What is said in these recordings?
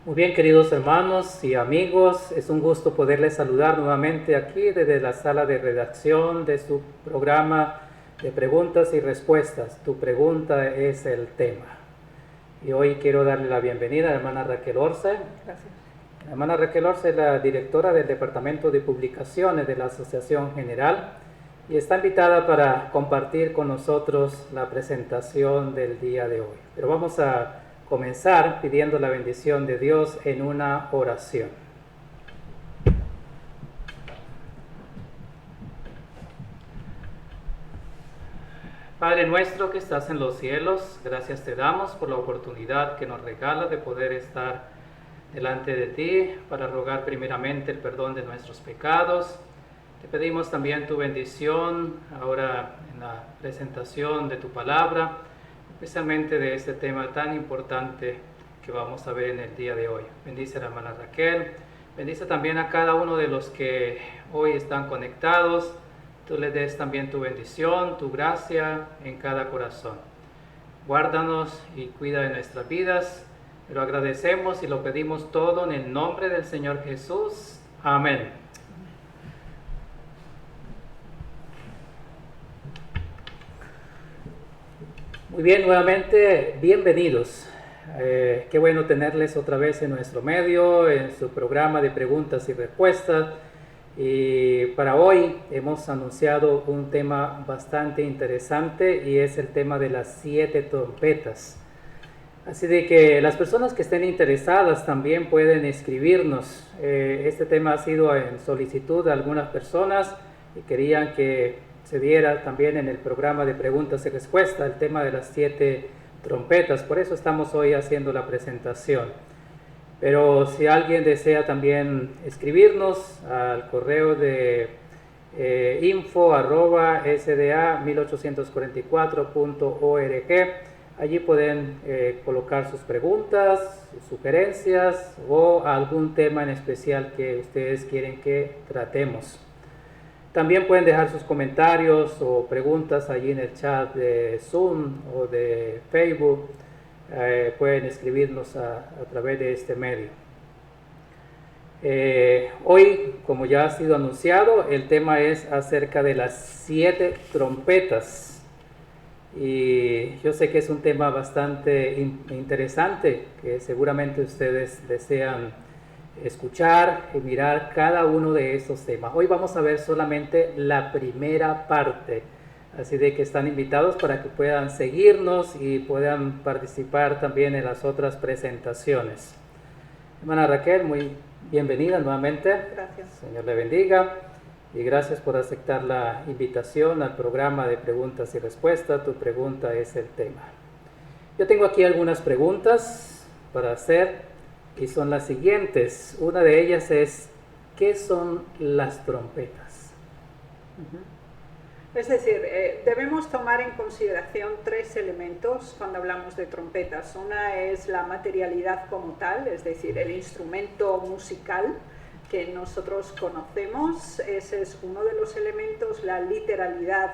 Muy bien, queridos hermanos y amigos, es un gusto poderles saludar nuevamente aquí desde la sala de redacción de su programa de preguntas y respuestas. Tu pregunta es el tema. Y hoy quiero darle la bienvenida a la hermana Raquel Orce. Gracias. La hermana Raquel Orce es la directora del Departamento de Publicaciones de la Asociación General y está invitada para compartir con nosotros la presentación del día de hoy. Pero vamos a comenzar pidiendo la bendición de Dios en una oración. Padre nuestro que estás en los cielos, gracias te damos por la oportunidad que nos regala de poder estar delante de ti para rogar primeramente el perdón de nuestros pecados. Te pedimos también tu bendición ahora en la presentación de tu palabra, especialmente de este tema tan importante que vamos a ver en el día de hoy. Bendice a la hermana Raquel, bendice también a cada uno de los que hoy están conectados. Tú le des también tu bendición, tu gracia en cada corazón. Guárdanos y cuida de nuestras vidas. Lo agradecemos y lo pedimos todo en el nombre del Señor Jesús. Amén. Muy bien, nuevamente, bienvenidos. Qué bueno tenerles otra vez en nuestro medio, en su programa de preguntas y respuestas. Y para hoy hemos anunciado un tema bastante interesante y es el tema de las 7 trompetas. Así de que las personas que estén interesadas también pueden escribirnos. Este tema ha sido en solicitud de algunas personas y querían que se diera también en el programa de preguntas y respuestas el tema de las 7 trompetas. Por eso estamos hoy haciendo la presentación. Pero si alguien desea también escribirnos al correo de info@sda1844.org, allí pueden colocar sus preguntas, sus sugerencias o algún tema en especial que ustedes quieren que tratemos. También pueden dejar sus comentarios o preguntas allí en el chat de Zoom o de Facebook. Pueden escribirnos a través de este medio. Hoy, como ya ha sido anunciado, el tema es acerca de las 7 trompetas. Y yo sé que es un tema bastante interesante que seguramente ustedes desean escuchar y mirar cada uno de esos temas. Hoy vamos a ver solamente la primera parte, así de que están invitados para que puedan seguirnos y puedan participar también en las otras presentaciones. Hermana Raquel, muy bienvenida nuevamente. Gracias. Señor le bendiga y gracias por aceptar la invitación al programa de preguntas y respuestas. Tu pregunta es el tema. Yo tengo aquí algunas preguntas para hacer y son las siguientes. Una de ellas es, ¿qué son las trompetas? Es decir, debemos tomar en consideración 3 elementos cuando hablamos de trompetas. Una es la materialidad como tal, es decir, el instrumento musical que nosotros conocemos. Ese es uno de los elementos, la literalidad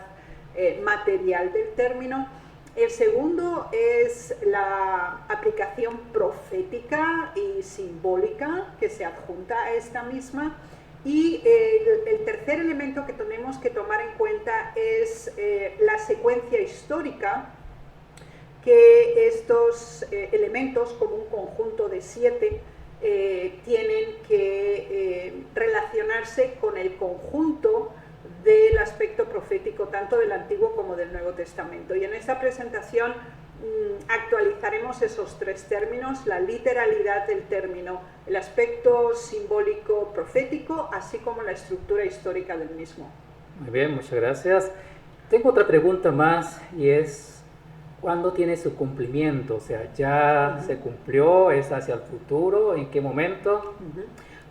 material del término. El segundo es la aplicación profética y simbólica que se adjunta a esta misma. Y el tercer elemento que tenemos que tomar en cuenta es la secuencia histórica que estos elementos, como un conjunto de 7, tienen que relacionarse con el conjunto del aspecto profético tanto del Antiguo como del Nuevo Testamento. Y en esta presentación actualizaremos esos 3 términos, la literalidad del término, el aspecto simbólico profético, así como la estructura histórica del mismo. Muy bien, muchas gracias. Tengo otra pregunta más y es, ¿cuándo tiene su cumplimiento? O sea, ¿ya se cumplió? ¿Es hacia el futuro? ¿En qué momento?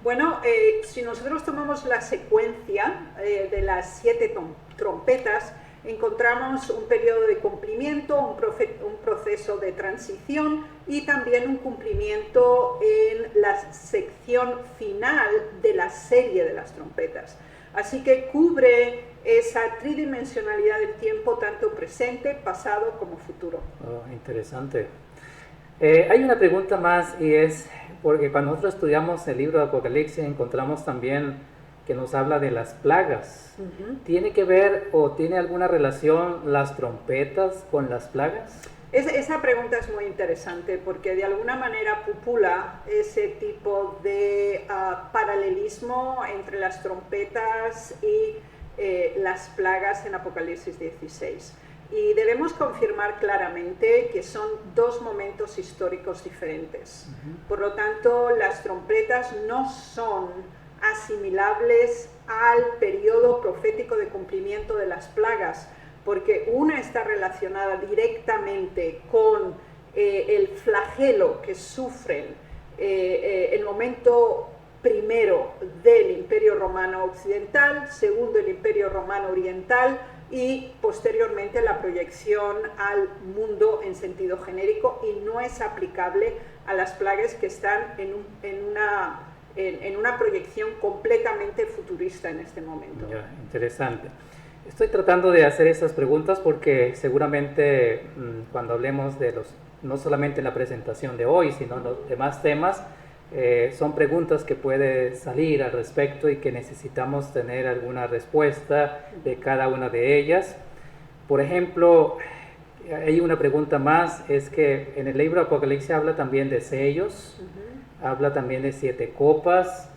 Bueno, si nosotros tomamos la secuencia de las 7 trompetas, encontramos un periodo de cumplimiento, un proceso de transición y también un cumplimiento en la sección final de la serie de las trompetas. Así que cubre esa tridimensionalidad del tiempo, tanto presente, pasado como futuro. Oh, interesante. Hay una pregunta más y es, porque cuando nosotros estudiamos el libro de Apocalipsis encontramos también que nos habla de las plagas. ¿Tiene que ver o tiene alguna relación las trompetas con las plagas? Esa pregunta es muy interesante porque de alguna manera pupula ese tipo de paralelismo entre las trompetas y las plagas en Apocalipsis 16. Y debemos confirmar claramente que son dos momentos históricos diferentes. Por lo tanto, las trompetas no son asimilables al periodo profético de cumplimiento de las plagas, porque una está relacionada directamente con el flagelo que sufren el momento primero del Imperio Romano Occidental, segundo el Imperio Romano Oriental y posteriormente la proyección al mundo en sentido genérico, y no es aplicable a las plagas que están en una proyección completamente futurista en este momento. Ya, interesante. Estoy tratando de hacer estas preguntas porque seguramente cuando hablemos de no solamente en la presentación de hoy, sino en los demás temas, son preguntas que pueden salir al respecto y que necesitamos tener alguna respuesta de cada una de ellas. Por ejemplo, hay una pregunta más, es que en el libro Apocalipsis habla también de sellos, habla también de 7 copas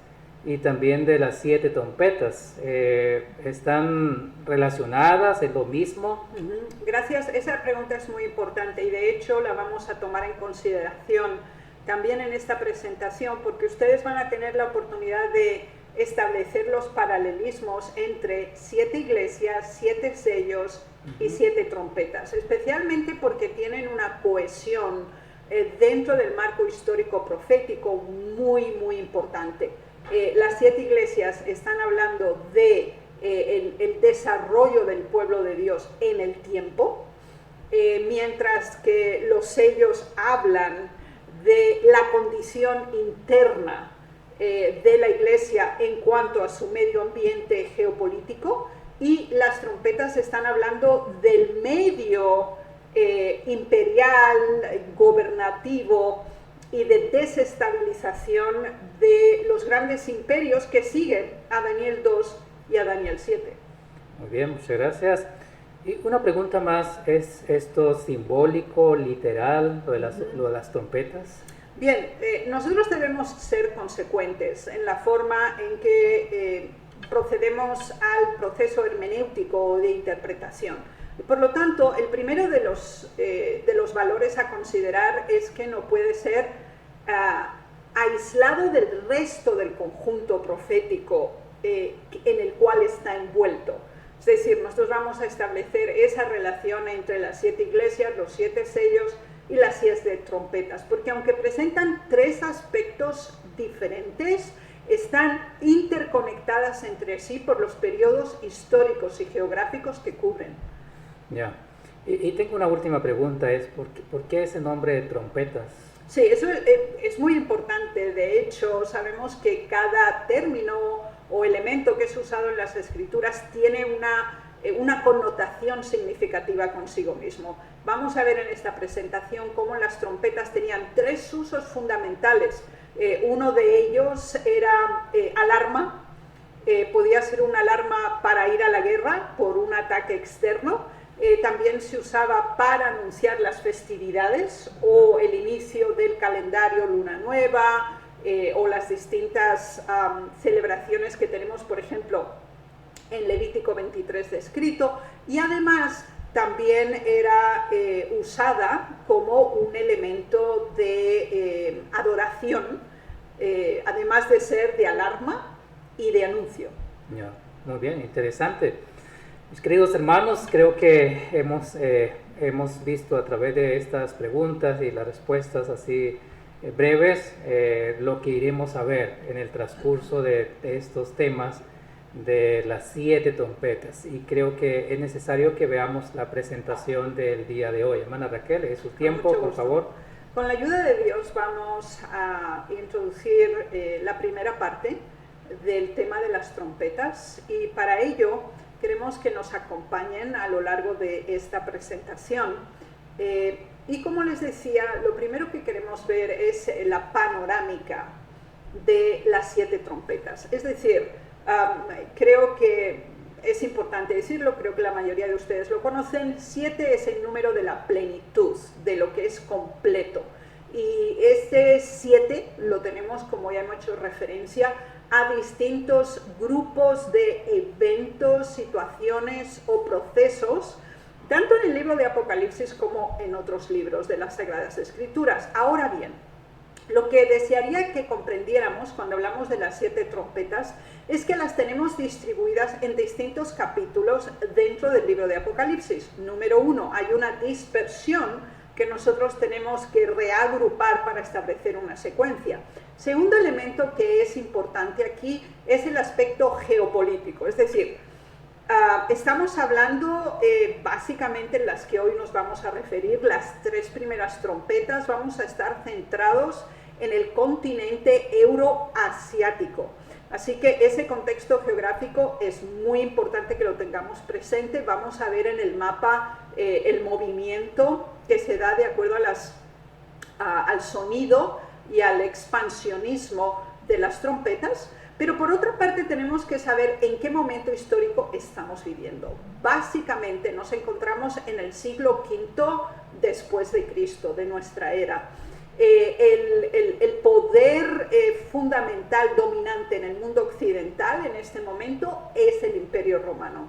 y también de las 7 trompetas. ¿Están relacionadas? ¿Es lo mismo? Gracias, esa pregunta es muy importante y de hecho la vamos a tomar en consideración también en esta presentación, porque ustedes van a tener la oportunidad de establecer los paralelismos entre 7 iglesias, 7 sellos y 7 trompetas, especialmente porque tienen una cohesión dentro del marco histórico profético muy, muy importante. Las 7 iglesias están hablando de el desarrollo del pueblo de Dios en el tiempo, mientras que los sellos hablan de la condición interna de la iglesia en cuanto a su medio ambiente geopolítico, y las trompetas están hablando del medio imperial, gobernativo y de desestabilización de los grandes imperios que siguen a Daniel 2 y a Daniel 7. Muy bien, muchas gracias. Y una pregunta más, ¿es esto simbólico, literal, lo de las trompetas? Bien, nosotros debemos ser consecuentes en la forma en que procedemos al proceso hermenéutico de interpretación. Por lo tanto, el primero de los valores a considerar es que no puede ser aislado del resto del conjunto profético en el cual está envuelto. Es decir, nosotros vamos a establecer esa relación entre las 7 iglesias, los 7 sellos y las 7 trompetas, porque aunque presentan 3 aspectos diferentes, están interconectadas entre sí por los periodos históricos y geográficos que cubren. Ya. Y tengo una última pregunta, es ¿por qué ese nombre de trompetas? Sí, eso es muy importante. De hecho, sabemos que cada término o elemento que es usado en las escrituras tiene una connotación significativa consigo mismo. Vamos a ver en esta presentación cómo las trompetas tenían 3 usos fundamentales. Uno de ellos era alarma, podía ser una alarma para ir a la guerra por un ataque externo. También se usaba para anunciar las festividades o el inicio del calendario luna nueva, o las distintas celebraciones que tenemos, por ejemplo, en Levítico 23 descrito, y además también era usada como un elemento de adoración, además de ser de alarma y de anuncio. Ya, muy bien, interesante. Mis queridos hermanos, creo que hemos visto a través de estas preguntas y las respuestas así breves lo que iremos a ver en el transcurso de estos temas de las 7 trompetas, y creo que es necesario que veamos la presentación del día de hoy. Hermana Raquel, es su tiempo, por favor. Con la ayuda de Dios vamos a introducir la primera parte del tema de las trompetas, y para ello queremos que nos acompañen a lo largo de esta presentación. Y como les decía, lo primero que queremos ver es la panorámica de las 7 trompetas. Es decir, creo que es importante decirlo, creo que la mayoría de ustedes lo conocen, 7 es el número de la plenitud, de lo que es completo. Y este 7 lo tenemos, como ya hemos hecho referencia, a distintos grupos de eventos, situaciones o procesos, tanto en el libro de Apocalipsis como en otros libros de las Sagradas Escrituras. Ahora bien, lo que desearía que comprendiéramos cuando hablamos de las 7 trompetas es que las tenemos distribuidas en distintos capítulos dentro del libro de Apocalipsis. Número 1, hay una dispersión que nosotros tenemos que reagrupar para establecer una secuencia. Segundo elemento que es importante aquí es el aspecto geopolítico, es decir, estamos hablando básicamente en las que hoy nos vamos a referir, las 3 primeras trompetas, vamos a estar centrados en el continente euroasiático. Así que ese contexto geográfico es muy importante que lo tengamos presente. Vamos a ver en el mapa el movimiento que se da de acuerdo al sonido y al expansionismo de las trompetas. Pero por otra parte tenemos que saber en qué momento histórico estamos viviendo. Básicamente nos encontramos en el siglo V después de Cristo, de nuestra era. El poder fundamental, dominante en el mundo occidental en este momento es el Imperio Romano.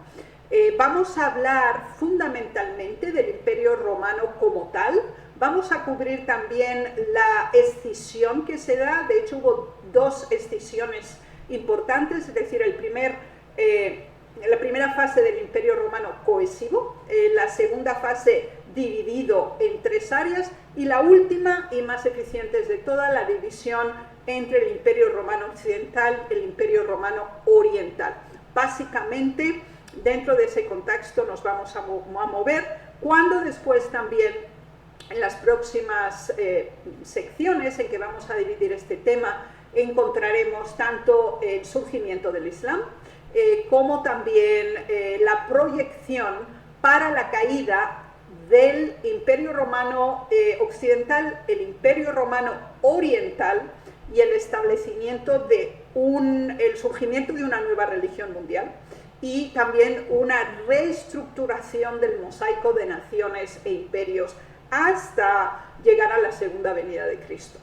Vamos a hablar fundamentalmente del Imperio Romano como tal. Vamos a cubrir también la escisión que se da. De hecho, hubo 2 escisiones importantes, es decir, la primera fase del Imperio Romano cohesivo, la segunda fase dividido en 3 áreas y la última y más eficiente de toda, la división entre el Imperio Romano Occidental y el Imperio Romano Oriental. Básicamente, dentro de ese contexto nos vamos a mover, cuando después también en las próximas secciones en que vamos a dividir este tema encontraremos tanto el surgimiento del Islam como también la proyección para la caída del Imperio Romano Occidental, el Imperio Romano Oriental y el establecimiento el surgimiento de una nueva religión mundial y también una reestructuración del mosaico de naciones e imperios hasta llegar a la segunda venida de Cristo.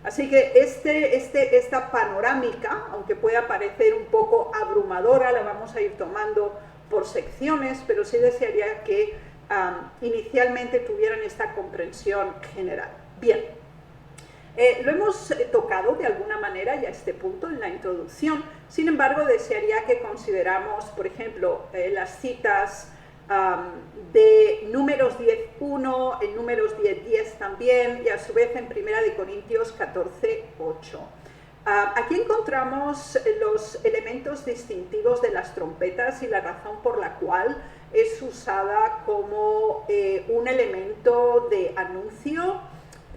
Así que esta panorámica, aunque pueda parecer un poco abrumadora, la vamos a ir tomando por secciones, pero sí desearía que inicialmente tuvieran esta comprensión general. Bien, lo hemos tocado de alguna manera ya a este punto en la introducción, sin embargo desearía que consideramos, por ejemplo, las citas de Números 10.1, en Números 10.10 también, y a su vez en 1 Corintios 14.8. Aquí encontramos los elementos distintivos de las trompetas y la razón por la cual es usada como un elemento de anuncio,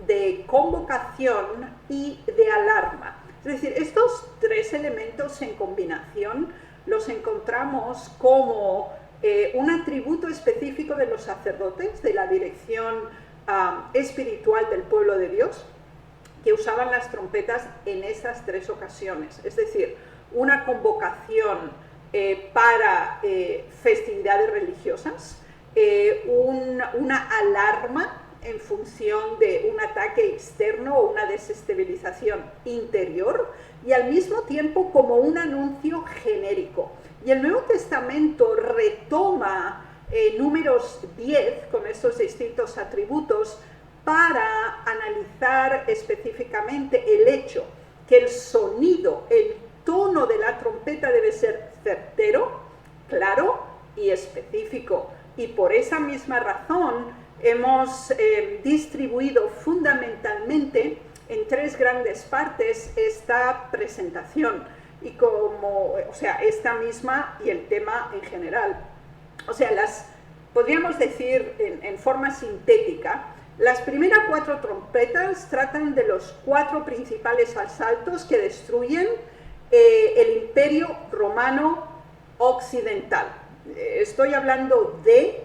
de convocación y de alarma. Es decir, estos 3 elementos en combinación los encontramos como un atributo específico de los sacerdotes, de la dirección espiritual del pueblo de Dios, que usaban las trompetas en esas 3 ocasiones. Es decir, una convocación para festividades religiosas, una alarma en función de un ataque externo o una desestabilización interior y al mismo tiempo como un anuncio genérico. Y el Nuevo Testamento retoma Números 10 con estos distintos atributos para analizar específicamente el hecho que el sonido, el tono de la trompeta debe ser certero, claro y específico. Y por esa misma razón hemos distribuido fundamentalmente en 3 grandes partes esta presentación, y esta misma y el tema en general. O sea, podríamos decir en forma sintética, las primeras 4 trompetas tratan de los 4 principales asaltos que destruyen el Imperio Romano Occidental. Estoy hablando de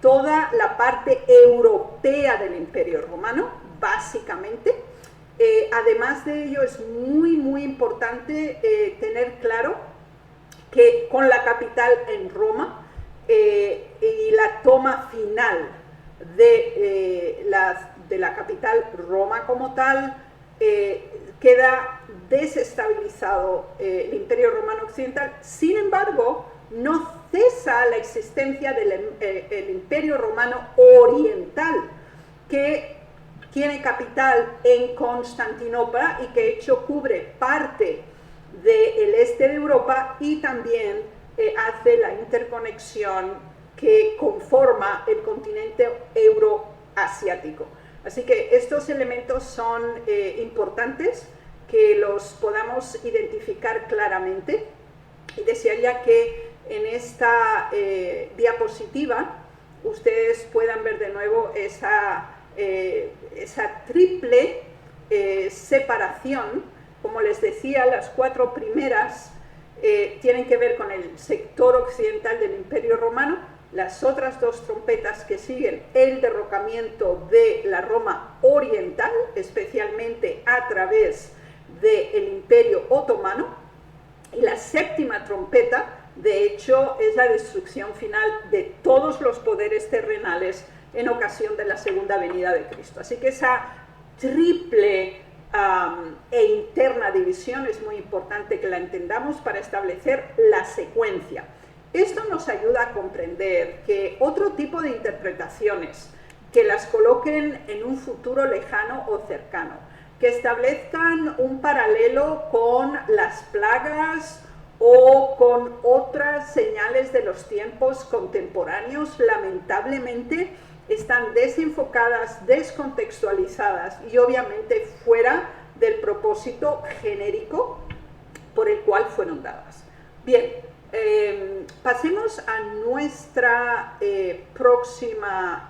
toda la parte europea del Imperio Romano, básicamente. Además de ello, es muy importante tener claro que con la capital en Roma y la toma final de la capital, Roma como tal, queda desestabilizado el Imperio Romano Occidental. Sin embargo, no cesa la existencia del Imperio Romano Oriental, que tiene capital en Constantinopla y que de hecho cubre parte del este de Europa y también hace la interconexión que conforma el continente euroasiático. Así que estos elementos son importantes que los podamos identificar claramente, y desearía que en esta diapositiva ustedes puedan ver de nuevo esa triple separación. Como les decía, las 4 primeras tienen que ver con el sector occidental del Imperio Romano. Las otras 2 trompetas que siguen el derrocamiento de la Roma oriental, especialmente a través del Imperio Otomano. Y la 7ª trompeta, de hecho, es la destrucción final de todos los poderes terrenales en ocasión de la segunda venida de Cristo. Así que esa triple e interna división es muy importante que la entendamos para establecer la secuencia. Esto nos ayuda a comprender que otro tipo de interpretaciones que las coloquen en un futuro lejano o cercano, que establezcan un paralelo con las plagas o con otras señales de los tiempos contemporáneos, lamentablemente están desenfocadas, descontextualizadas y obviamente fuera del propósito genérico por el cual fueron dadas. Bien, pasemos a nuestra próxima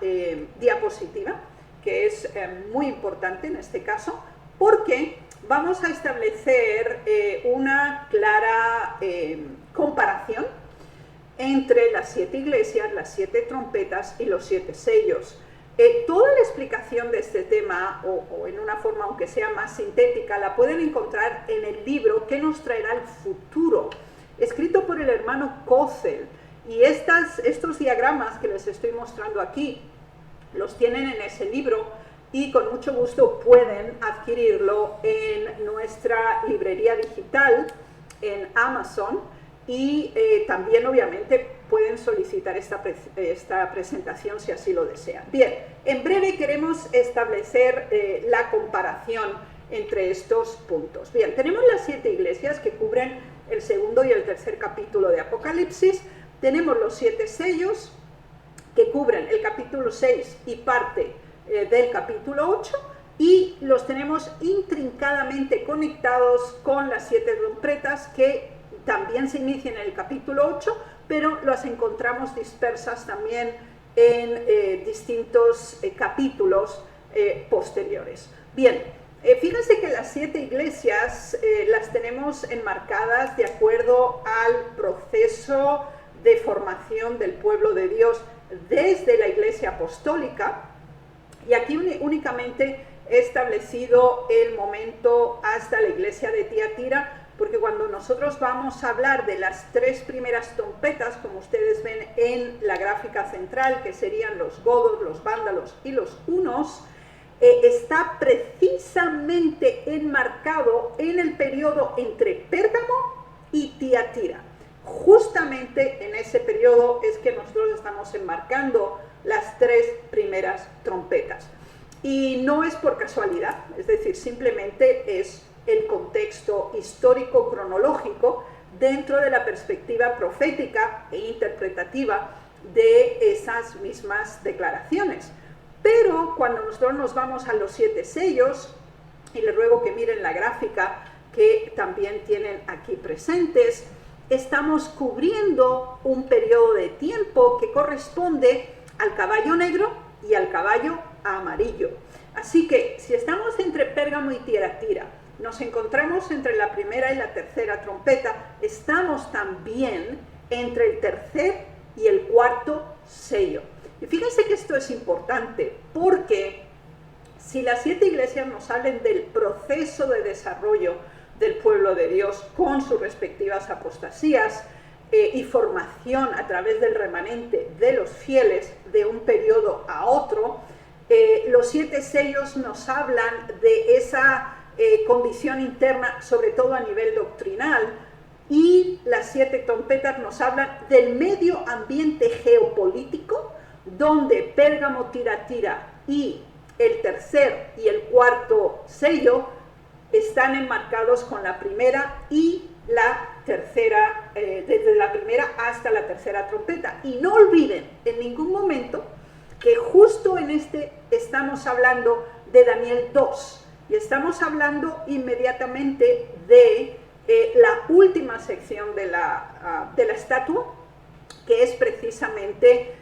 diapositiva, que es muy importante en este caso, porque vamos a establecer una clara comparación entre las 7 iglesias, las 7 trompetas y los 7 sellos. Toda la explicación de este tema, o en una forma aunque sea más sintética, la pueden encontrar en el libro ¿Qué nos traerá el futuro?, escrito por el hermano Kozel. Y estos diagramas que les estoy mostrando aquí los tienen en ese libro y con mucho gusto pueden adquirirlo en nuestra librería digital en Amazon, y también obviamente pueden solicitar esta presentación si así lo desean. Bien, en breve queremos establecer la comparación entre estos puntos. Bien, tenemos las 7 iglesias que cubren el 2º y el 3er capítulo de Apocalipsis. Tenemos los 7 sellos que cubren el capítulo 6 y parte del capítulo 8, y los tenemos intrincadamente conectados con las 7 trompetas que también se inician en el capítulo 8, pero las encontramos dispersas también en distintos capítulos posteriores. Bien, fíjense que las 7 iglesias las tenemos enmarcadas de acuerdo al proceso de formación del pueblo de Dios desde la iglesia apostólica, y aquí únicamente he establecido el momento hasta la iglesia de Tiatira, porque cuando nosotros vamos a hablar de las 3 primeras trompetas, como ustedes ven en la gráfica central, que serían los godos, los vándalos y los hunos, está precisamente enmarcado en el periodo entre Pérgamo y Tiatira. Justamente en ese periodo es que nosotros estamos enmarcando las 3 primeras trompetas. Y no es por casualidad, es decir, simplemente es el contexto histórico cronológico dentro de la perspectiva profética e interpretativa de esas mismas declaraciones. Pero cuando nosotros nos vamos a los 7 sellos, y les ruego que miren la gráfica que también tienen aquí presentes, estamos cubriendo un periodo de tiempo que corresponde al caballo negro y al caballo amarillo. Así que si estamos entre Pérgamo y Tiatira, nos encontramos entre la primera y la tercera trompeta, estamos también entre el tercer y el cuarto sello. Y fíjense que esto es importante porque si las 7 iglesias nos hablan del proceso de desarrollo del pueblo de Dios con sus respectivas apostasías y formación a través del remanente de los fieles de un periodo a otro, los 7 sellos nos hablan de esa condición interna, sobre todo a nivel doctrinal, y las 7 trompetas nos hablan del medio ambiente geopolítico, donde Pérgamo, Tiatira y el tercer y el cuarto sello están enmarcados con la primera y la tercera, desde la primera hasta la tercera trompeta. Y no olviden en ningún momento que justo en este estamos hablando de Daniel 2 y estamos hablando inmediatamente de la última sección de la estatua, que es precisamente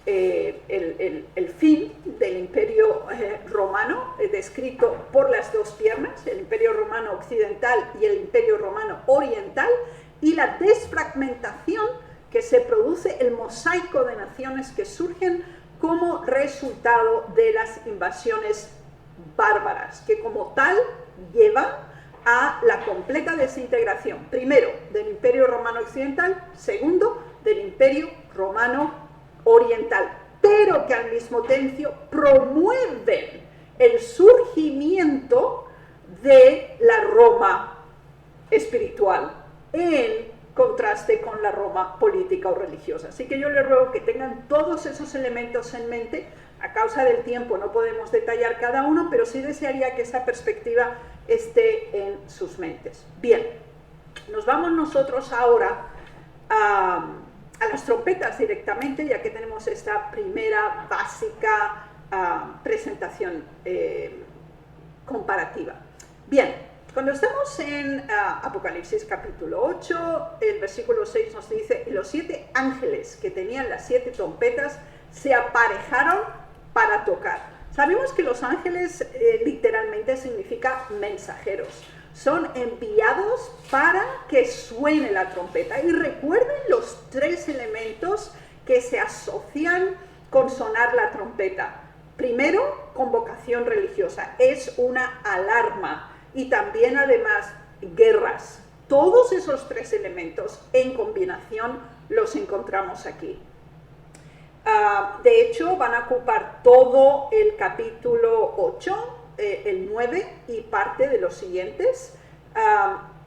el fin del imperio romano, descrito por las dos piernas, el imperio romano occidental y el imperio romano oriental, y la desfragmentación que se produce, el mosaico de naciones que surgen como resultado de las invasiones bárbaras, que como tal llevan a la completa desintegración, primero del imperio romano occidental, segundo del imperio romano oriental, pero que al mismo tiempo promueven el surgimiento de la Roma espiritual en contraste con la Roma política o religiosa. Así que yo les ruego que tengan todos esos elementos en mente. A causa del tiempo no podemos detallar cada uno, pero sí desearía que esa perspectiva esté en sus mentes. Bien, nos vamos nosotros ahora a las trompetas directamente, ya que tenemos esta primera básica presentación comparativa. Bien, cuando estamos en Apocalipsis capítulo 8, el versículo 6 nos dice: los 7 ángeles que tenían las 7 trompetas se aparejaron para tocar. Sabemos que los ángeles literalmente significa mensajeros. Son enviados para que suene la trompeta. Y recuerden los 3 elementos que se asocian con sonar la trompeta. Primero, convocación religiosa. Es una alarma. Y también, además, guerras. Todos esos 3 elementos en combinación los encontramos aquí. De hecho, van a ocupar todo el capítulo 8, el 9 y parte de los siguientes.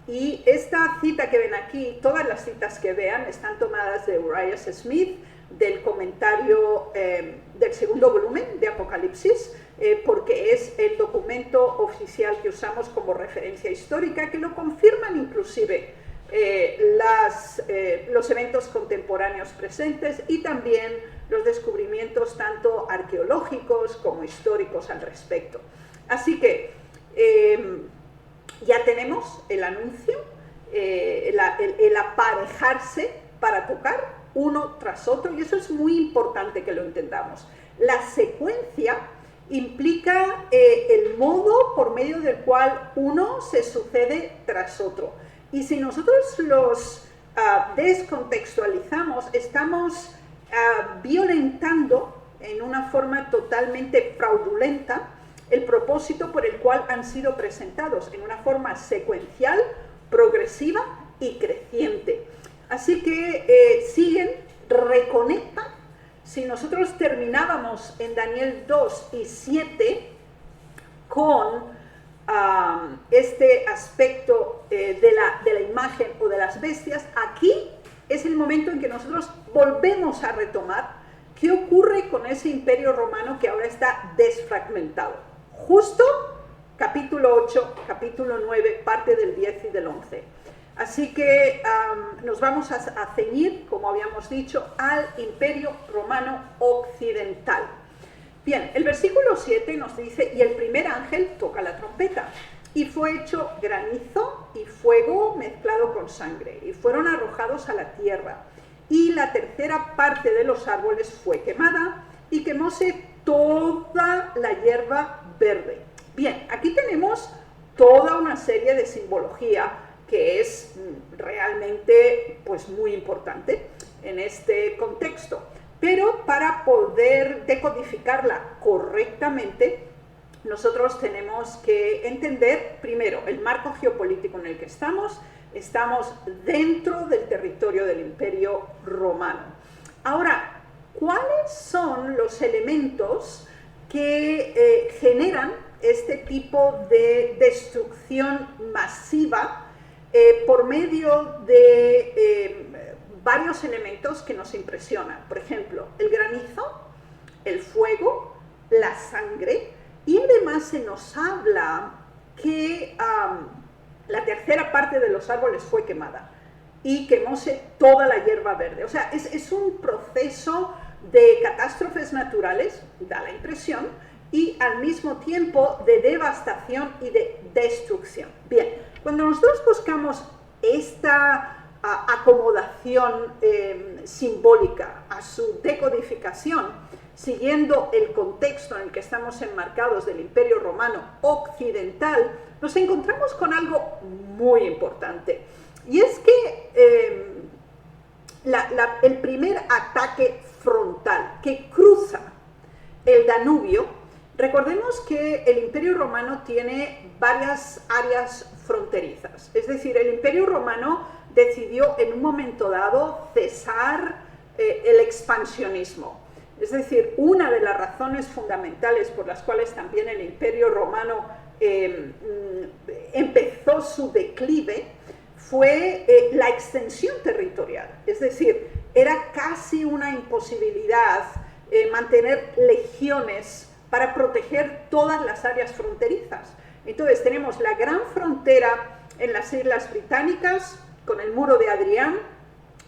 Y esta cita que ven aquí, todas las citas que vean, están tomadas de Uriah Smith, del comentario del segundo volumen de Apocalipsis, porque es el documento oficial que usamos como referencia histórica, que lo confirman inclusive los eventos contemporáneos presentes y también los descubrimientos tanto arqueológicos como históricos al respecto. Así que ya tenemos el anuncio, el aparejarse para tocar uno tras otro, y eso es muy importante que lo entendamos. La secuencia implica el modo por medio del cual uno se sucede tras otro. Y si nosotros los descontextualizamos, estamos violentando en una forma totalmente fraudulenta el propósito por el cual han sido presentados, en una forma secuencial, progresiva y creciente. Así que siguen, reconectan. Si nosotros terminábamos en Daniel 2 y 7 con este aspecto de la imagen o de las bestias, aquí es el momento en que nosotros volvemos a retomar qué ocurre con ese imperio romano que ahora está desfragmentado. Justo capítulo 8, capítulo 9, parte del 10 y del 11. Así que nos vamos a ceñir, como habíamos dicho, al imperio romano occidental. Bien, el versículo 7 nos dice: y el primer ángel toca la trompeta, y fue hecho granizo y fuego mezclado con sangre, y fueron arrojados a la tierra, y la tercera parte de los árboles fue quemada, y quemóse toda la hierba verde. Bien, aquí tenemos toda una serie de simbología que es realmente pues muy importante. en este contexto. Pero para poder decodificarla correctamente, nosotros tenemos que entender primero el marco geopolítico en el que estamos. Estamos dentro del territorio del Imperio Romano. Ahora, ¿cuáles son los elementos que generan este tipo de destrucción masiva por medio de varios elementos que nos impresionan? Por ejemplo, el granizo, el fuego, la sangre, y además se nos habla que la tercera parte de los árboles fue quemada y quemóse toda la hierba verde. O sea, es un proceso de catástrofes naturales, da la impresión, y al mismo tiempo de devastación y de destrucción. Bien, cuando nosotros buscamos esta acomodación simbólica a su decodificación, siguiendo el contexto en el que estamos enmarcados del Imperio Romano Occidental, nos encontramos con algo muy importante. Y es que el primer ataque frontal que cruza el Danubio, recordemos que el Imperio Romano tiene varias áreas fronterizas. Es decir, el Imperio Romano decidió en un momento dado cesar el expansionismo. Es decir, una de las razones fundamentales por las cuales también el Imperio Romano empezó su declive fue la extensión territorial. Es decir, era casi una imposibilidad mantener legiones para proteger todas las áreas fronterizas. Entonces tenemos la gran frontera en las Islas Británicas con el muro de Adrián,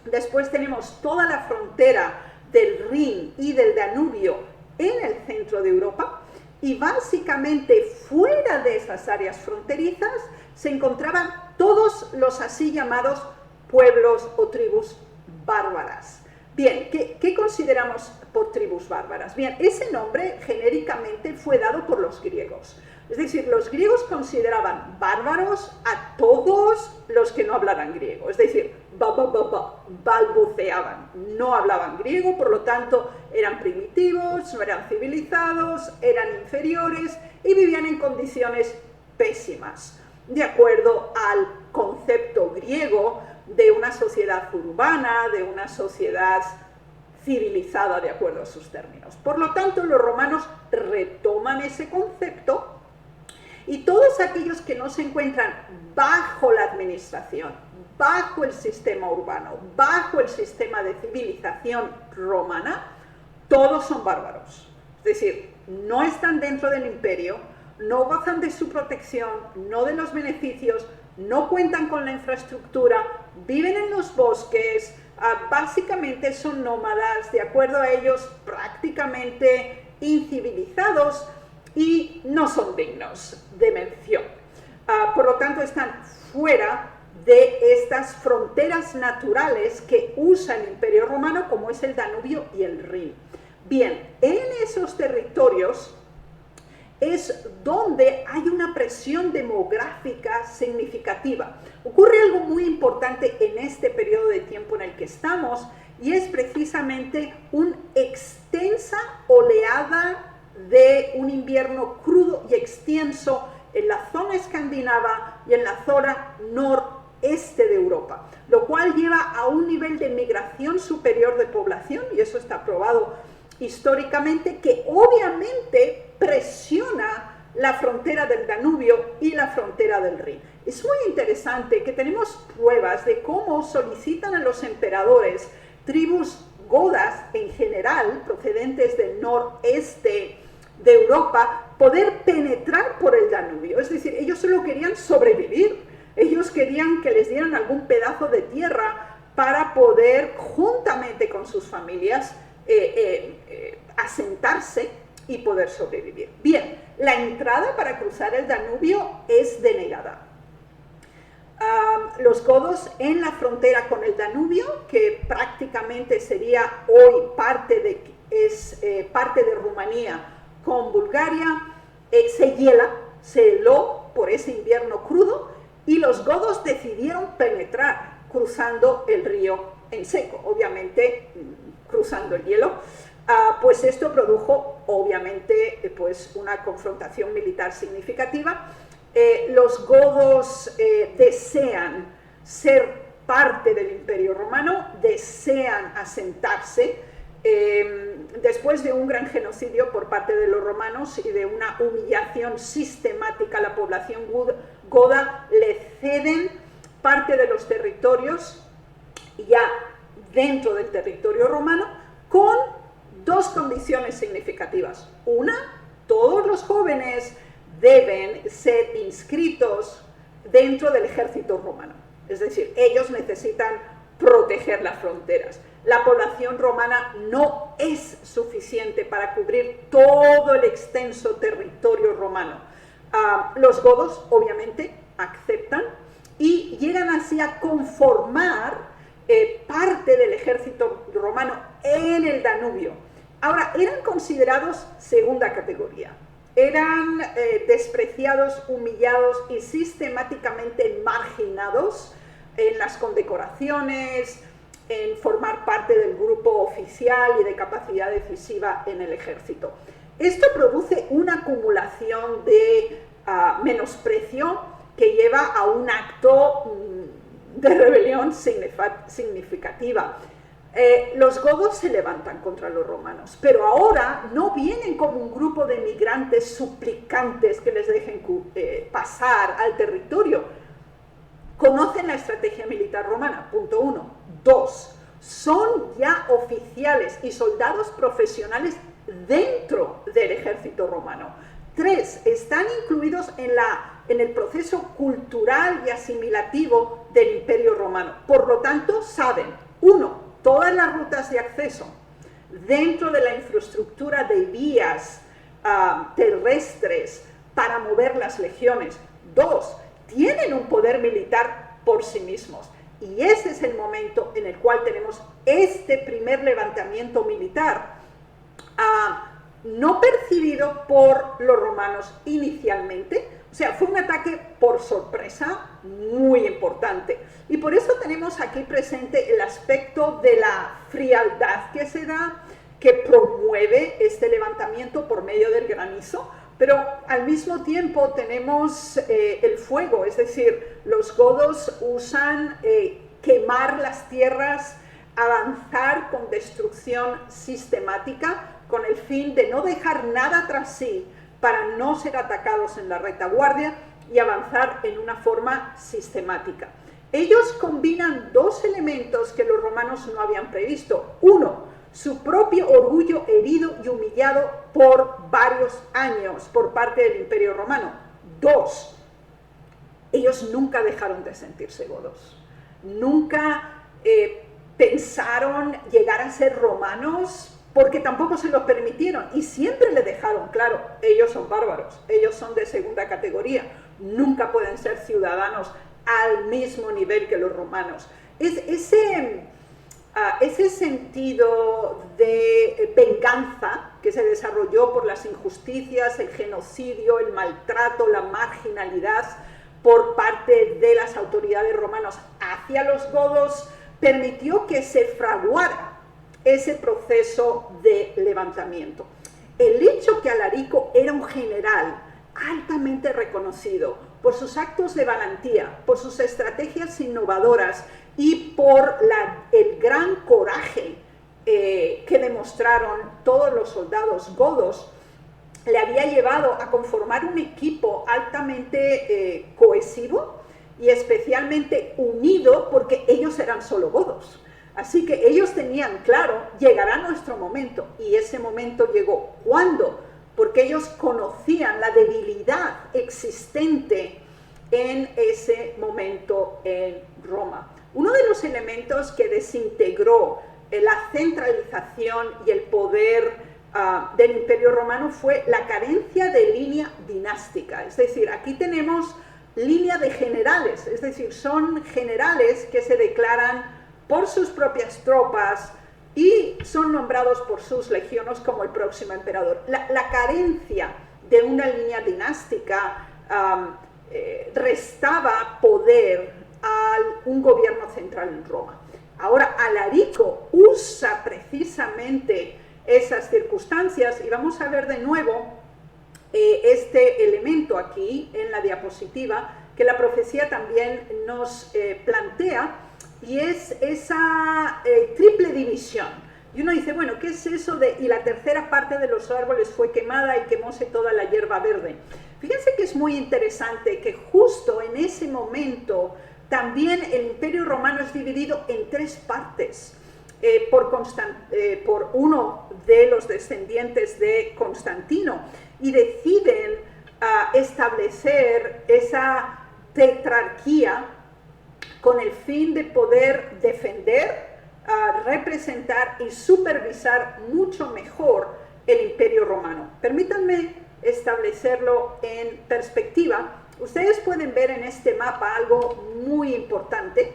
después tenemos toda la frontera del Rin y del Danubio en el centro de Europa, y básicamente fuera de esas áreas fronterizas se encontraban todos los así llamados pueblos o tribus bárbaras. Bien, ¿qué consideramos por tribus bárbaras? Bien, ese nombre genéricamente fue dado por los griegos. Es decir, los griegos consideraban bárbaros a todos los que no hablaran griego. Es decir, balbuceaban, no hablaban griego, por lo tanto eran primitivos, no eran civilizados, eran inferiores y vivían en condiciones pésimas, de acuerdo al concepto griego de una sociedad urbana, de una sociedad civilizada, de acuerdo a sus términos. Por lo tanto, los romanos retoman ese concepto y todos aquellos que no se encuentran bajo la administración, bajo el sistema urbano, bajo el sistema de civilización romana, todos son bárbaros. Es decir, no están dentro del imperio, no gozan de su protección, no de los beneficios, no cuentan con la infraestructura, viven en los bosques, básicamente son nómadas, de acuerdo a ellos prácticamente incivilizados y no son dignos de mención. Por lo tanto, están fuera de estas fronteras naturales que usa el Imperio Romano, como es el Danubio y el Rin. Bien, en esos territorios es donde hay una presión demográfica significativa. Ocurre algo muy importante en este periodo de tiempo en el que estamos, y es precisamente una extensa oleada de un invierno crudo y extenso en la zona escandinava y en la zona noreste de Europa, lo cual lleva a un nivel de migración superior de población, y eso está probado históricamente, que obviamente presiona la frontera del Danubio y la frontera del Rin. Es muy interesante que tenemos pruebas de cómo solicitan a los emperadores tribus godas en general, procedentes del noreste de Europa, poder penetrar por el Danubio. Es decir, ellos solo querían sobrevivir, ellos querían que les dieran algún pedazo de tierra para poder, juntamente con sus familias, asentarse y poder sobrevivir. Bien, la entrada para cruzar el Danubio es denegada. Los godos en la frontera con el Danubio, que prácticamente sería hoy parte de Rumanía con Bulgaria, se heló por ese invierno crudo, y los godos decidieron penetrar cruzando el río en seco, obviamente cruzando el hielo. Pues esto produjo obviamente pues una confrontación militar significativa. Los godos desean ser parte del Imperio Romano, desean asentarse después de un gran genocidio por parte de los romanos y de una humillación sistemática a la población goda, le ceden parte de los territorios ya dentro del territorio romano con dos condiciones significativas. Una, todos los jóvenes deben ser inscritos dentro del ejército romano. Es decir, ellos necesitan proteger las fronteras. La población romana no es suficiente para cubrir todo el extenso territorio romano. Los godos, obviamente, aceptan y llegan así a conformar parte del ejército romano en el Danubio. Ahora, eran considerados segunda categoría. Eran despreciados, humillados y sistemáticamente marginados en las condecoraciones, en formar parte del grupo oficial y de capacidad decisiva en el ejército. Esto produce una acumulación de menosprecio que lleva a un acto de rebelión significativa. Los godos se levantan contra los romanos, pero ahora no vienen como un grupo de migrantes suplicantes que les dejen pasar al territorio. Conocen la estrategia militar romana, punto 1. 2. Son ya oficiales y soldados profesionales dentro del ejército romano. 3. Están incluidos en el proceso cultural y asimilativo del Imperio Romano. Por lo tanto, saben, 1. Todas las rutas de acceso dentro de la infraestructura de vías terrestres para mover las legiones. 2. Tienen un poder militar por sí mismos. Y ese es el momento en el cual tenemos este primer levantamiento militar, no percibido por los romanos inicialmente. O sea, fue un ataque por sorpresa muy importante. Y por eso tenemos aquí presente el aspecto de la frialdad que se da, que promueve este levantamiento por medio del granizo, pero al mismo tiempo tenemos el fuego, es decir, los godos usan quemar las tierras, avanzar con destrucción sistemática, con el fin de no dejar nada tras sí para no ser atacados en la retaguardia y avanzar en una forma sistemática. Ellos combinan dos elementos que los romanos no habían previsto. 1, su propio orgullo herido y humillado por varios años por parte del Imperio Romano. 2, ellos nunca dejaron de sentirse godos. Nunca pensaron llegar a ser romanos porque tampoco se lo permitieron y siempre le dejaron claro, ellos son bárbaros, ellos son de segunda categoría, nunca pueden ser ciudadanos al mismo nivel que los romanos. Ese sentido de venganza que se desarrolló por las injusticias, el genocidio, el maltrato, la marginalidad por parte de las autoridades romanas hacia los godos, permitió que se fraguara ese proceso de levantamiento. El hecho que Alarico era un general altamente reconocido por sus actos de valentía, por sus estrategias innovadoras y por el gran coraje que demostraron todos los soldados godos, le había llevado a conformar un equipo altamente cohesivo y especialmente unido, porque ellos eran solo godos. Así que ellos tenían claro, llegará nuestro momento, y ese momento llegó. ¿Cuándo? Porque ellos conocían la debilidad existente en ese momento en Roma. Uno de los elementos que desintegró la centralización y el poder del Imperio Romano fue la carencia de línea dinástica. Es decir, aquí tenemos línea de generales, es decir, son generales que se declaran por sus propias tropas y son nombrados por sus legiones como el próximo emperador. La carencia de una línea dinástica restaba poder a un gobierno central en Roma. Ahora Alarico usa precisamente esas circunstancias y vamos a ver de nuevo este elemento aquí en la diapositiva que la profecía también nos plantea, y es esa triple división. Y uno dice, bueno, ¿qué es eso de y la tercera parte de los árboles fue quemada y quemóse toda la hierba verde? Fíjense que es muy interesante que justo en ese momento también el Imperio Romano es dividido en tres partes por uno de los descendientes de Constantino, y deciden establecer esa tetrarquía con el fin de poder defender, representar y supervisar mucho mejor el Imperio Romano. Permítanme establecerlo en perspectiva. Ustedes pueden ver en este mapa algo muy importante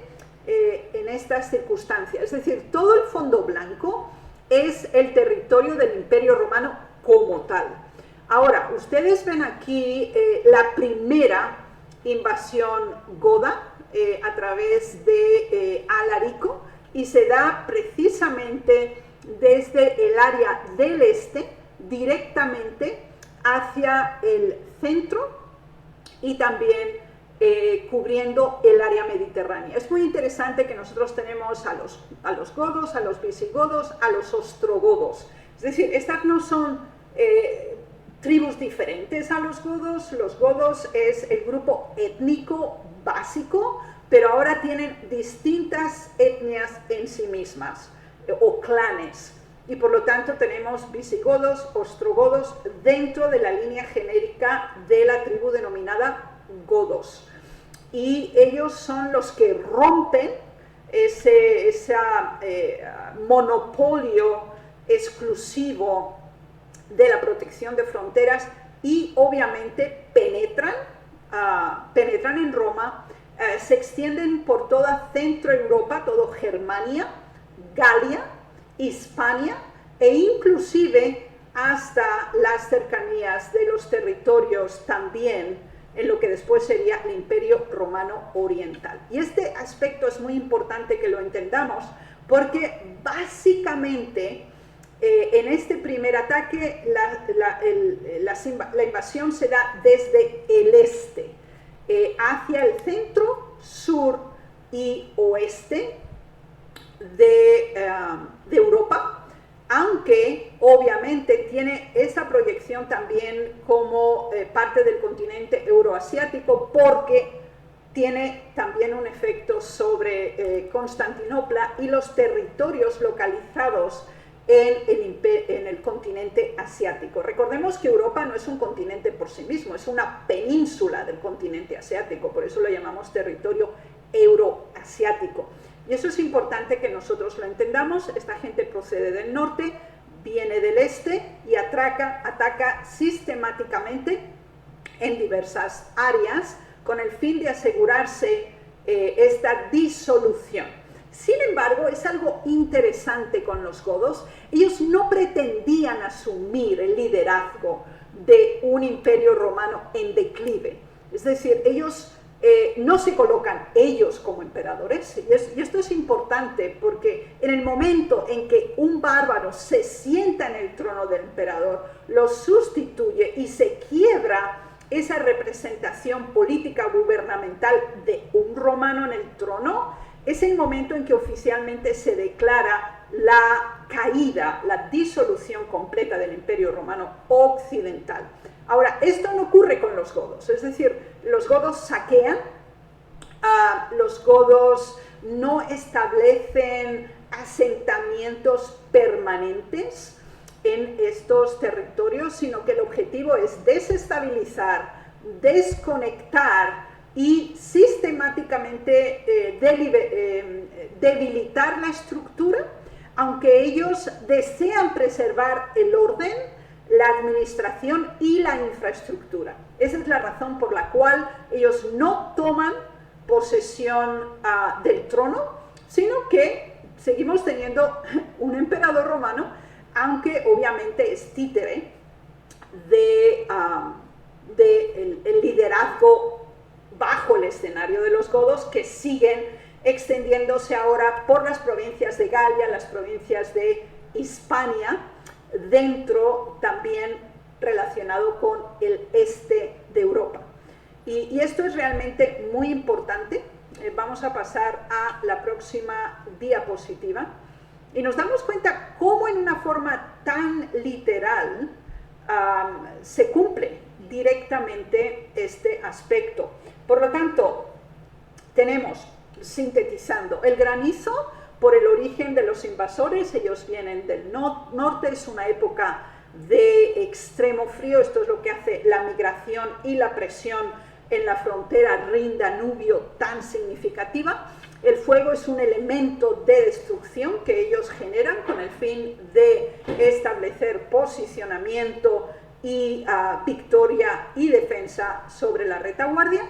en estas circunstancias. Es decir, todo el fondo blanco es el territorio del Imperio Romano como tal. Ahora, ustedes ven aquí la primera invasión goda a través de Alarico, y se da precisamente desde el área del este directamente hacia el centro y también cubriendo el área mediterránea. Es muy interesante que nosotros tenemos a los godos, a los visigodos, a los ostrogodos. Es decir, estas no son tribus diferentes a los godos es el grupo étnico básico, pero ahora tienen distintas etnias en sí mismas, o clanes, y por lo tanto tenemos visigodos, ostrogodos, dentro de la línea genérica de la tribu denominada godos. Y ellos son los que rompen ese monopolio exclusivo de la protección de fronteras y obviamente penetran en Roma, se extienden por toda Centro Europa, todo Germania, Galia, Hispania e inclusive hasta las cercanías de los territorios también en lo que después sería el Imperio Romano Oriental. Y este aspecto es muy importante que lo entendamos porque básicamente en este primer ataque la invasión se da desde el este hacia el centro, sur y oeste de Europa, aunque obviamente tiene esa proyección también como parte del continente euroasiático, porque tiene también un efecto sobre Constantinopla y los territorios localizados en el continente asiático. Recordemos que Europa no es un continente por sí mismo, es una península del continente asiático, por eso lo llamamos territorio euroasiático. Y eso es importante que nosotros lo entendamos. Esta gente procede del norte, viene del este y ataca sistemáticamente en diversas áreas con el fin de asegurarse esta disolución. Sin embargo, es algo interesante con los godos. Ellos no pretendían asumir el liderazgo de un imperio romano en declive. Es decir, ellos no se colocan ellos como emperadores, y esto es importante porque en el momento en que un bárbaro se sienta en el trono del emperador, lo sustituye y se quiebra esa representación política gubernamental de un romano en el trono, es el momento en que oficialmente se declara la caída, la disolución completa del Imperio Romano Occidental. Ahora, esto no ocurre con los godos, es decir, los godos saquean, los godos no establecen asentamientos permanentes en estos territorios, sino que el objetivo es desestabilizar, desconectar y sistemáticamente debilitar la estructura, aunque ellos desean preservar el orden, la administración y la infraestructura. Esa es la razón por la cual ellos no toman posesión del trono, sino que seguimos teniendo un emperador romano, aunque obviamente es títere del liderazgo bajo el escenario de los godos, que siguen extendiéndose ahora por las provincias de Galia, las provincias de Hispania, dentro también relacionado con el este de Europa. Y esto es realmente muy importante. Vamos a pasar a la próxima diapositiva y nos damos cuenta cómo en una forma tan literal se cumple directamente este aspecto. Por lo tanto, tenemos, sintetizando, el granizo por el origen de los invasores. Ellos vienen del norte, es una época de extremo frío. Esto es lo que hace la migración y la presión en la frontera Rin-Danubio tan significativa. El fuego es un elemento de destrucción que ellos generan con el fin de establecer posicionamiento y victoria y defensa sobre la retaguardia.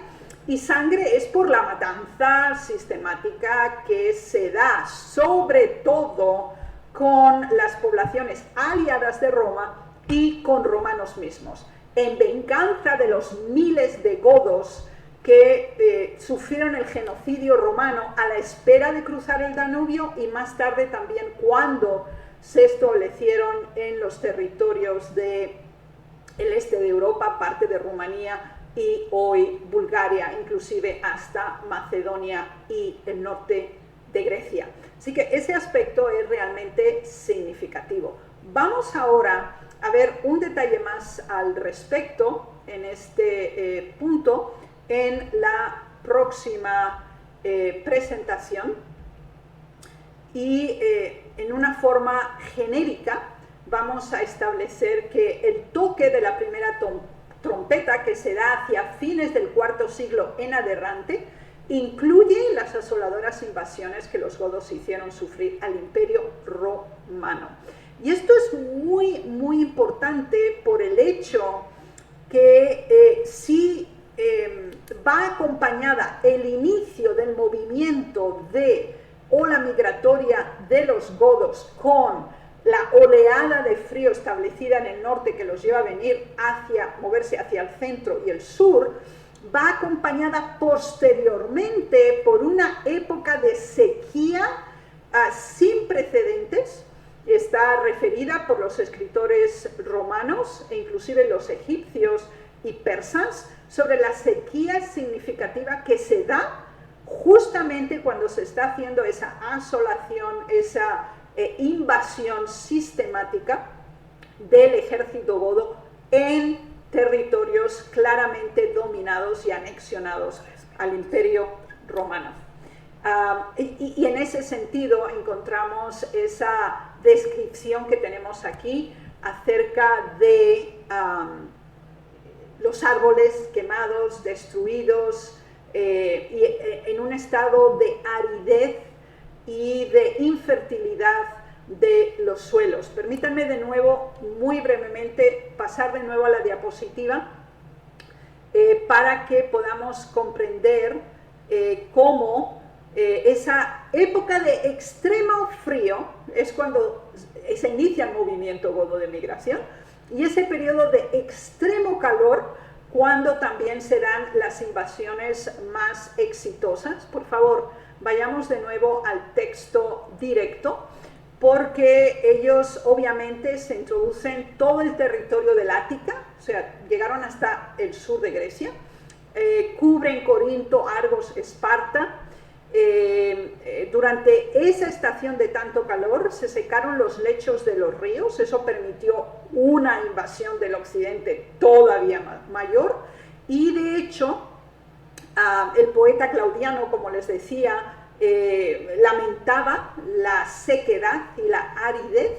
Y sangre es por la matanza sistemática que se da sobre todo con las poblaciones aliadas de Roma y con romanos mismos, en venganza de los miles de godos que sufrieron el genocidio romano a la espera de cruzar el Danubio, y más tarde también cuando se establecieron en los territorios del este de Europa, parte de Rumanía y hoy Bulgaria, inclusive hasta Macedonia y el norte de Grecia. Así que ese aspecto es realmente significativo. Vamos ahora a ver un detalle más al respecto en este punto en la próxima presentación, y en una forma genérica vamos a establecer que el toque de la primera trompeta, que se da hacia fines del IV siglo en adelante, incluye las asoladoras invasiones que los godos hicieron sufrir al Imperio Romano. Y esto es muy, muy importante por el hecho que si va acompañada el inicio del movimiento de ola migratoria de los godos con la oleada de frío establecida en el norte que los lleva a moverse hacia el centro y el sur, va acompañada posteriormente por una época de sequía sin precedentes. Está referida por los escritores romanos e inclusive los egipcios y persas sobre la sequía significativa que se da justamente cuando se está haciendo esa asolación, esa invasión sistemática del ejército godo en territorios claramente dominados y anexionados al Imperio Romano. Y en ese sentido encontramos esa descripción que tenemos aquí acerca de los árboles quemados, destruidos, y en un estado de aridez y de infertilidad de los suelos. Permítanme de nuevo, muy brevemente, pasar de nuevo a la diapositiva para que podamos comprender cómo esa época de extremo frío es cuando se inicia el movimiento godo de migración, y ese periodo de extremo calor cuando también se dan las invasiones más exitosas. Por favor, vayamos de nuevo al texto directo, porque ellos obviamente se introducen todo el territorio del Ática, o sea, llegaron hasta el sur de Grecia, cubren Corinto, Argos, Esparta. Durante esa estación de tanto calor se secaron los lechos de los ríos. Eso permitió una invasión del occidente todavía mayor, y de hecho el poeta Claudiano, como les decía, lamentaba la sequedad y la aridez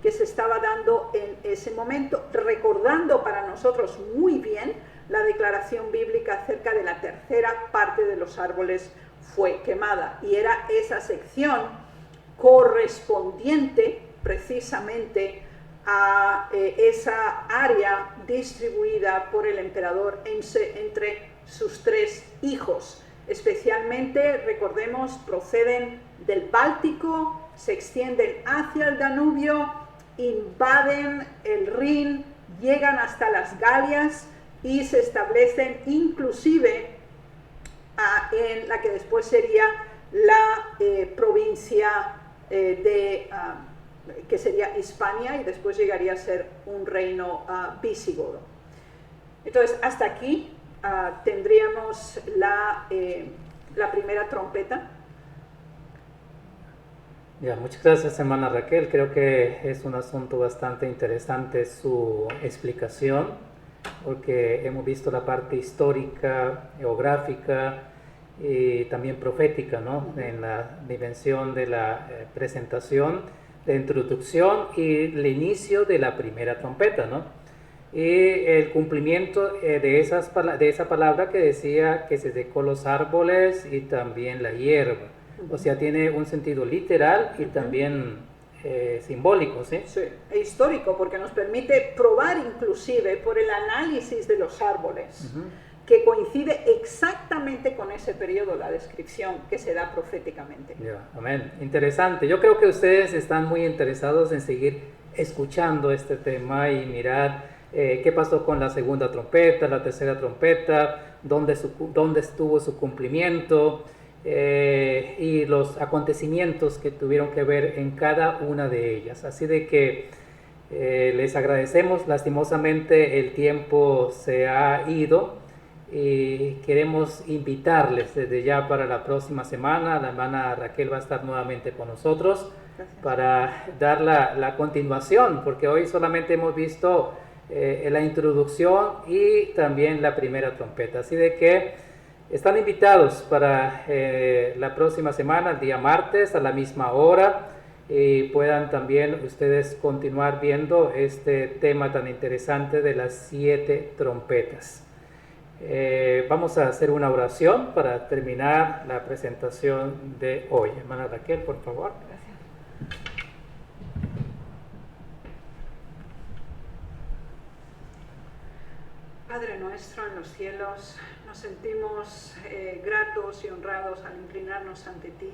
que se estaba dando en ese momento, recordando para nosotros muy bien la declaración bíblica acerca de la tercera parte de los árboles fue quemada, y era esa sección correspondiente precisamente a esa área distribuida por el emperador entre sus tres hijos. Especialmente, recordemos, proceden del Báltico, se extienden hacia el Danubio, invaden el Rin, llegan hasta las Galias y se establecen inclusive en la que después sería la provincia que sería Hispania, y después llegaría a ser un reino visigodo. Entonces, hasta aquí tendríamos la primera trompeta. Ya, muchas gracias, hermana Raquel. Creo que es un asunto bastante interesante su explicación, porque hemos visto la parte histórica, geográfica y también profética, ¿no? En la dimensión de la presentación, de introducción y el inicio de la primera trompeta, ¿no? Y el cumplimiento de esa palabra que decía que se secó los árboles y también la hierba. O sea, tiene un sentido literal y también simbólico, ¿sí? Sí, e histórico, porque nos permite probar inclusive por el análisis de los árboles, que coincide exactamente con ese periodo, la descripción que se da proféticamente. Yeah, amén. Interesante. Yo creo que ustedes están muy interesados en seguir escuchando este tema y mirar qué pasó con la segunda trompeta, la tercera trompeta, dónde estuvo su cumplimiento y los acontecimientos que tuvieron que ver en cada una de ellas. Así de que les agradecemos. Lastimosamente el tiempo se ha ido. Y queremos invitarles desde ya para la próxima semana. La hermana Raquel va a estar nuevamente con nosotros. Gracias. Para dar la continuación, porque hoy solamente hemos visto la introducción y también la primera trompeta. Así de que están invitados para la próxima semana, el día martes a la misma hora, y puedan también ustedes continuar viendo este tema tan interesante de las 7 trompetas. Vamos a hacer una oración para terminar la presentación de hoy. Hermana Raquel, por favor. Gracias. Padre nuestro en los cielos, nos sentimos gratos y honrados al inclinarnos ante ti.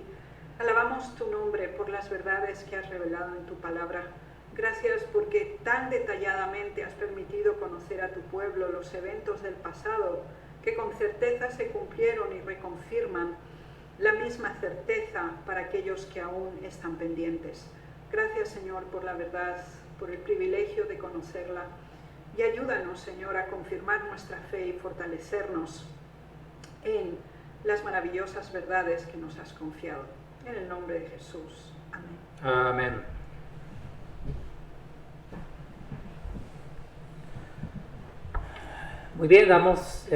Alabamos tu nombre por las verdades que has revelado en tu palabra. Gracias porque tan detalladamente has permitido conocer a tu pueblo los eventos del pasado que con certeza se cumplieron y reconfirman la misma certeza para aquellos que aún están pendientes. Gracias, Señor, por la verdad, por el privilegio de conocerla, y ayúdanos, Señor, a confirmar nuestra fe y fortalecernos en las maravillosas verdades que nos has confiado. En el nombre de Jesús. Amén. Amén. Muy bien, damos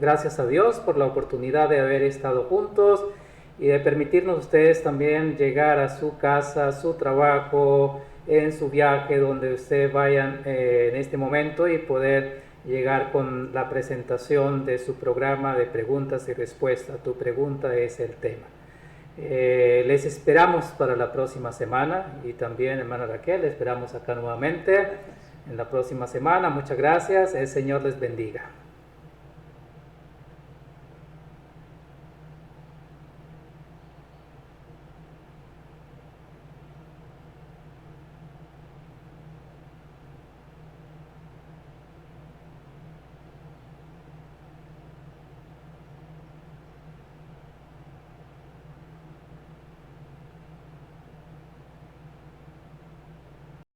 gracias a Dios por la oportunidad de haber estado juntos y de permitirnos ustedes también llegar a su casa, a su trabajo, en su viaje, donde ustedes vayan en este momento, y poder llegar con la presentación de su programa de preguntas y respuestas. Tu pregunta es el tema. Les esperamos para la próxima semana, y también, hermana Raquel, les esperamos acá nuevamente en la próxima semana. Muchas gracias. El Señor les bendiga.